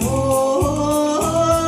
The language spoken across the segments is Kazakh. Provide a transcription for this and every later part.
Oh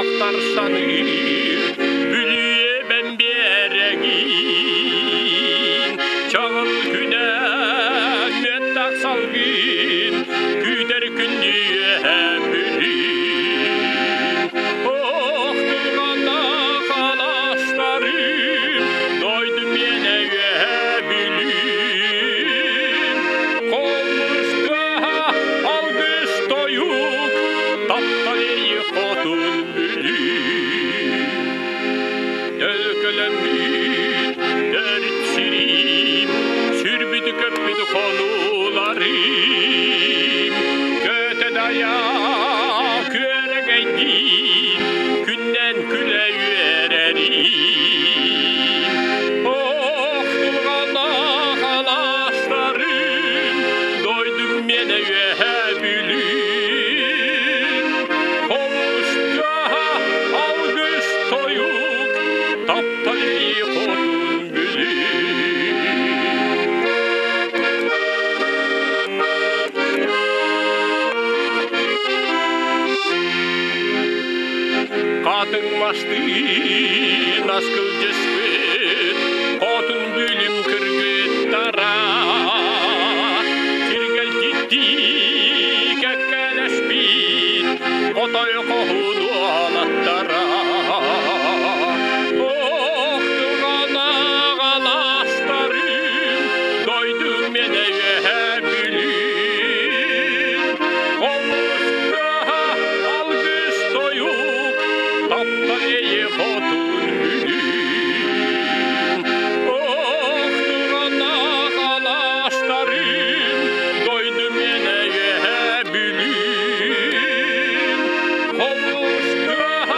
Aktar sanır bülüye ben beregin Çağıl günen mettak salgın Güder gündüye bülün Oh kılganda kalaslarım Doydum yine bülün Kımыстаах algıs toyuk Taptalayı kotun Dölkölemmin dert sirim Sürbüdü köpüdü konularım Göte dayak öregeydin Günden küle yürerim Oh kılganda kalaslarım Doydum yine yühebülüm Kımыстаах algıs toyuk Taptalayı kotun bülün Kadın bastın askıl cespet Kotun bülüm kırgıttara Tirgel gitti kekkeleşpin Kotoy kohunu alattara Taptalayı kotun bülün Oh durana kalaşlarım Doydum yine bülün Kımыстаах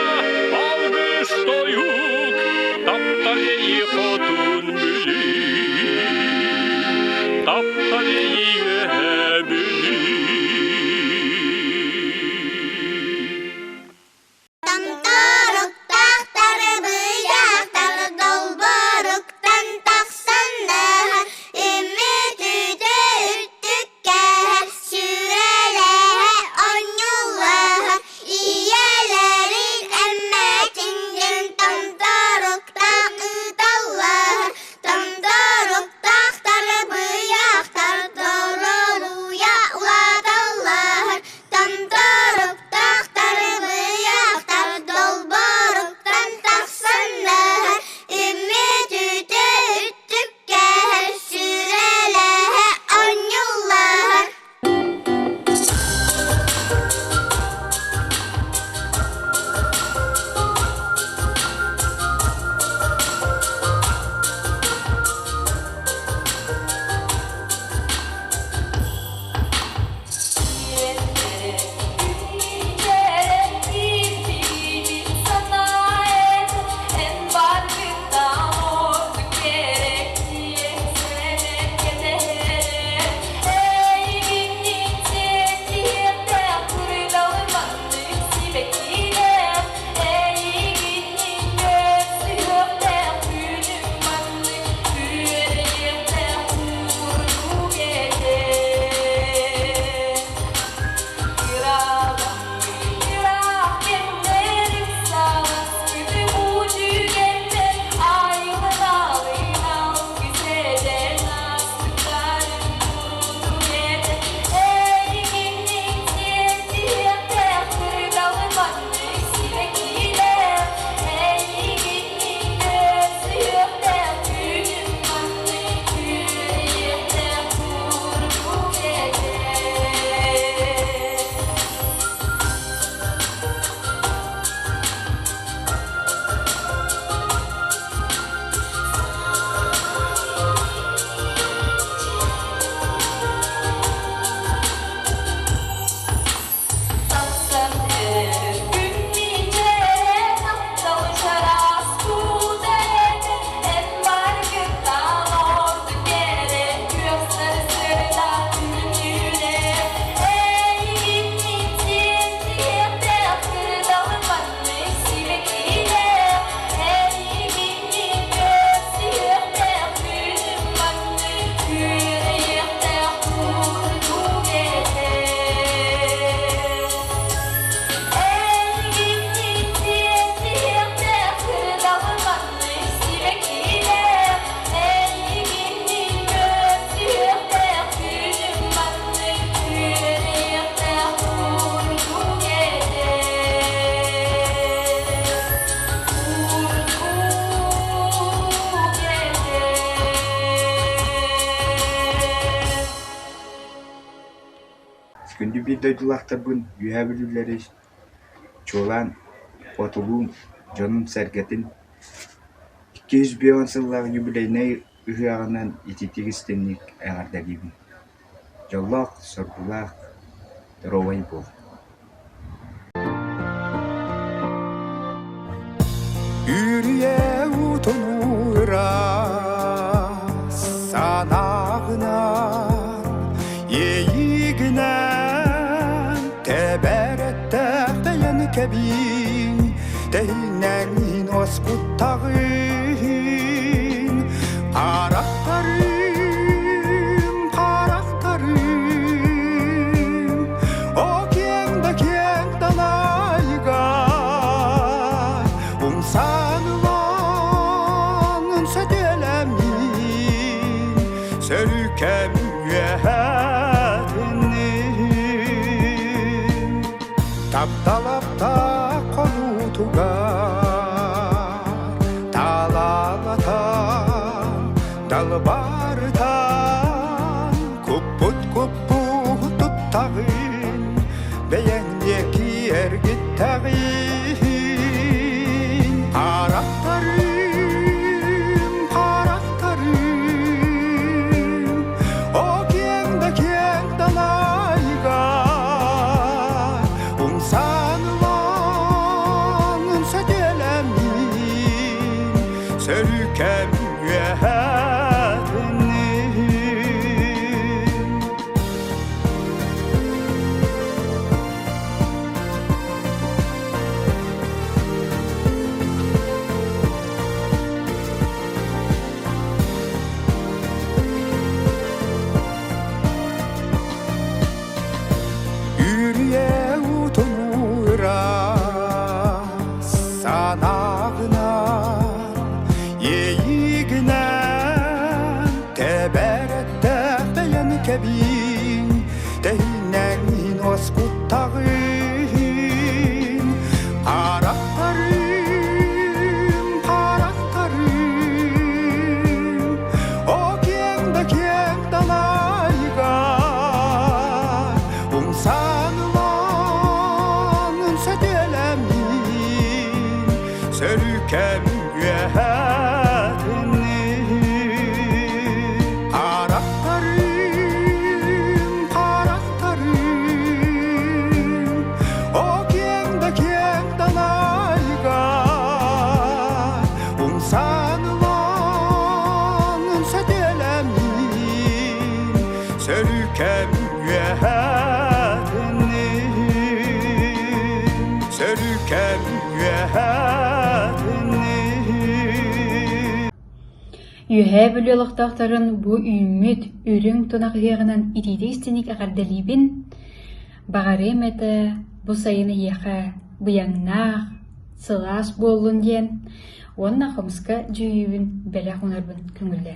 bir doydulakta bun yühebülüleri çoğulan otuluğum canım sergetin 200 yıllar yübileyine Ыһыаҕынан ититик истенник эҕэрдэ диибин. Жоллоох, сорбулаах, торовай бол. Үрие утонура санағынан ейігінен тәбәреттәқ бәйәні кәбин тәйнәңін осқұттағын қарақтарым о кеңді кең далайға ұмсаныланын сөтелемін сөрікем үйәтінін тапталапта қонутуға талалатан далбарытан күппут туттағын бәйәңдеки әргіттағын қарақтарым о кеңді кең далайға ұмсаныланын сөтелемін сөрікем үйәтінін Үрие утонура санағынан ейігінен тәбәреттәқ бәйәні кәбин тәйнәңін осқұттағын қарақтарым о кеңді кең далайға ұмсаныланын сөтелемін сөрікем үйәтінін қарақтарым о кеңді кең далайға ұмсаныланын сөтелемін сөрікем үйәтінін сөрікем үйәтінін Үһә бүлелықтақтарын бұ үймет үрің тонақ үйеғынан итейді істенік әғарделейбін. Бағарым әті бұ сайыны еқа бұяңнақ, сылас болын ден, онна қомысқа жүйібін бәлі қонарбын көңілі.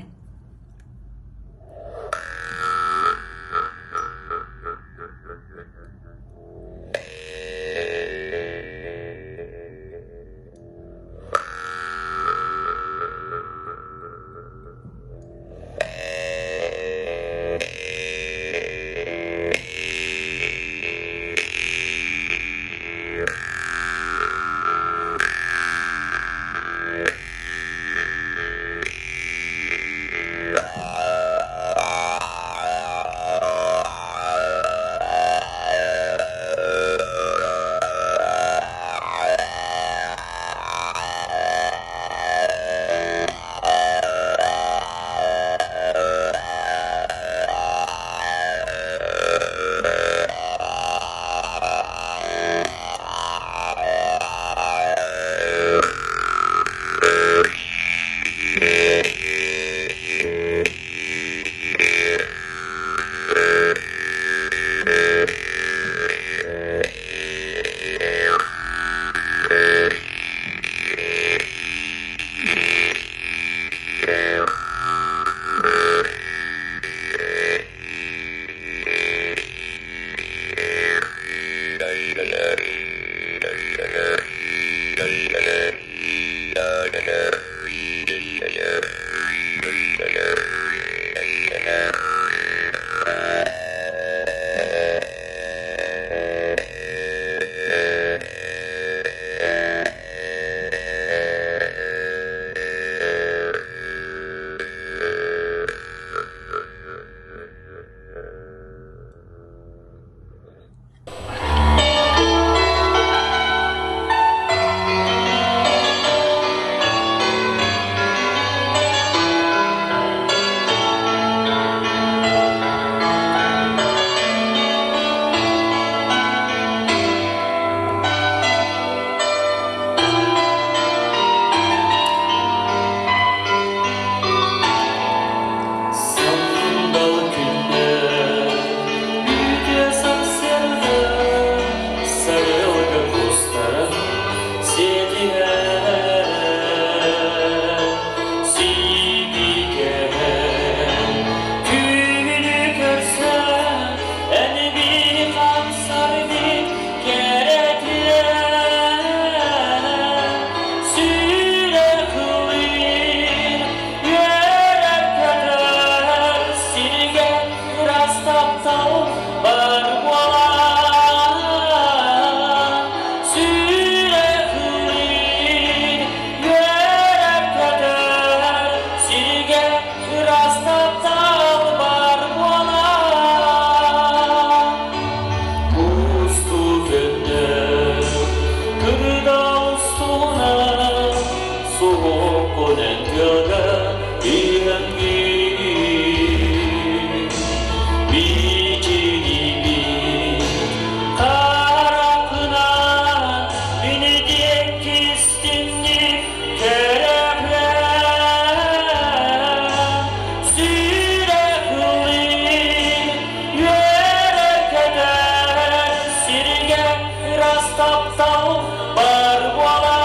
таптау бар бола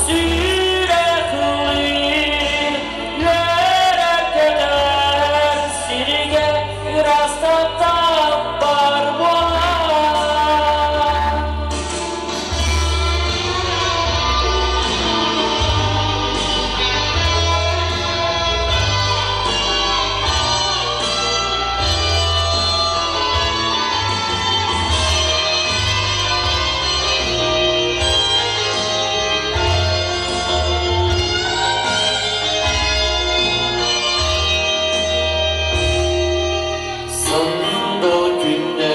сүйрәтуи өрәктәр сирге растаптау бар бола Сандал күнде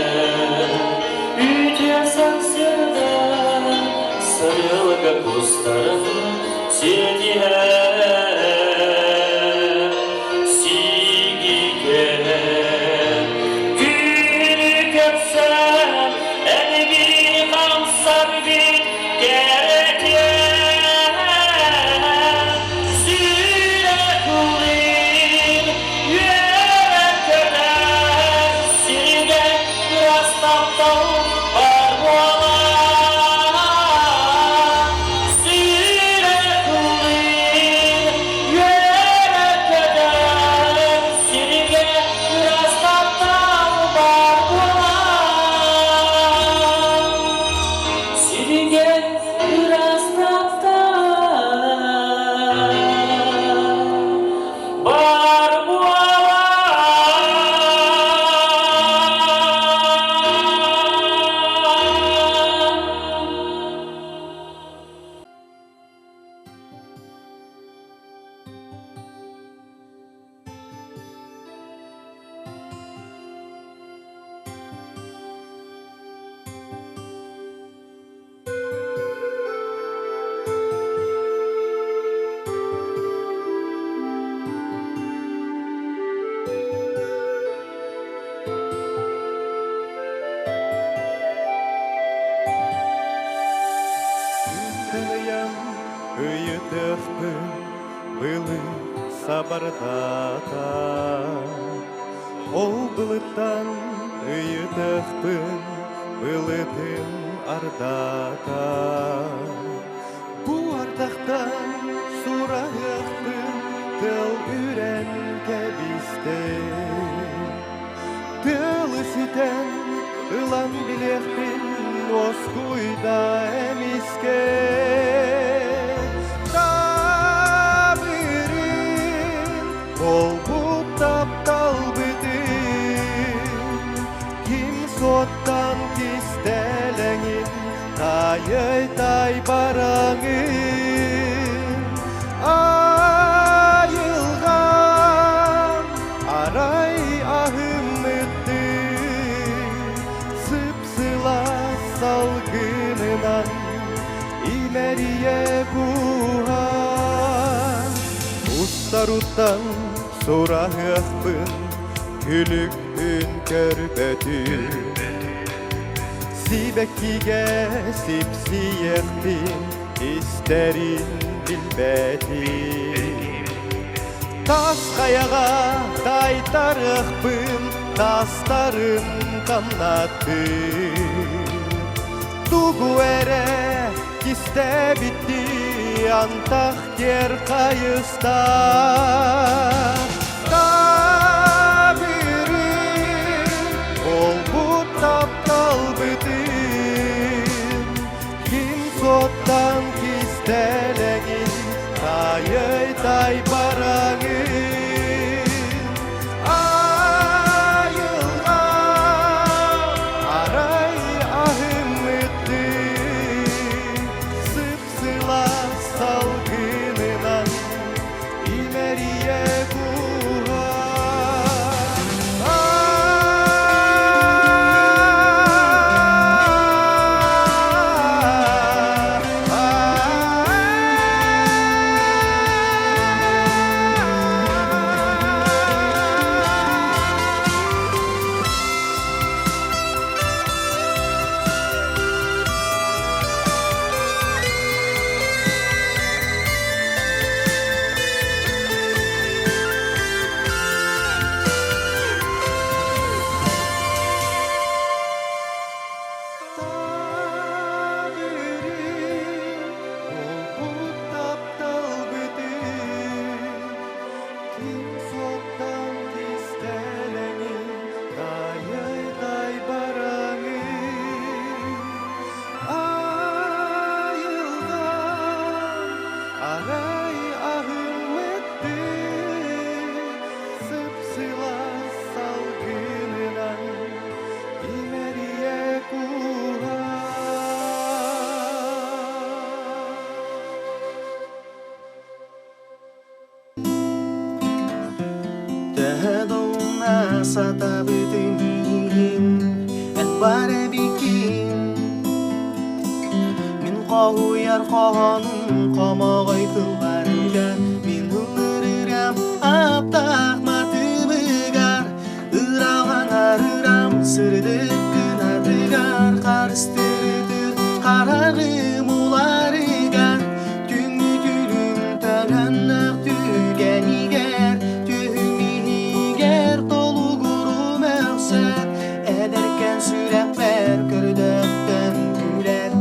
үтесің сені сырылғы құстарын сетіне сигиге күні көпсен әні бір қамсар бит кереке сүйрәтуин өрәктәр сирге растаптау бар бола сүйрәтуин өрәктәр сирге растаптау бар бола сирге растаптау бар бола Тыян ыйытықпын былы сабардата Ол былыттан ыйытықпын былытын ардата Бу ардақтан сурағықпын тыл үрен кәбісте Тыл үсітен ылан білеқпін оскуйда эмиске табырын болбут тапталбытын ким соттан кистелеңин тайый бараңын айылган арай ахымытты сыпсыла салгынынан имәрие буға Устаруттан сурағықпын күлік үн көрбөтін Сибәккиге сипсиектин истерин билбәтин Тас қаяға тайтарықпын тастарын қамнаттын Тугу эре кисте битти антах кер кайыста табырын ол бут тапталбытын ким соттан кистелеңин тайый бараңын айылган арай ахымытты сыпсыла салгынынан имәрие Арай ахымытты сыпсыла салгынынан имерие куга. Tehedona satabıtınihim et bare bikin min qohuyar qoğanın qamağay kıllarıga min hılırıram aptaq matıbıgar ırağan arıram sırdıkkın adıgar qarыстырытыр qararım ularıgar tüngü tülüm tölhannaq tülgeniger tühmihiger tolu gurum öksər ederken sürəklər kördökten güler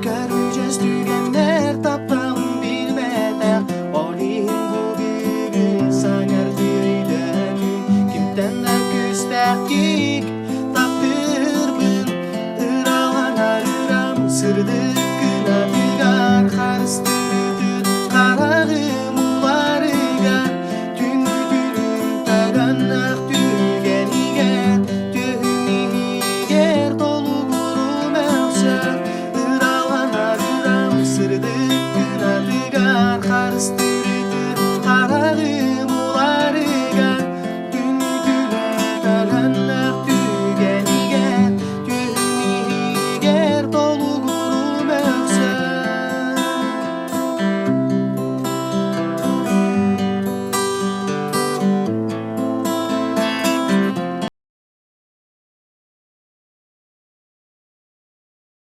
körüces tügenler taptağım bilmeden olin bu bugün sanar duydanın kimdenler küstekik taptırbın ırağan arıram sırdır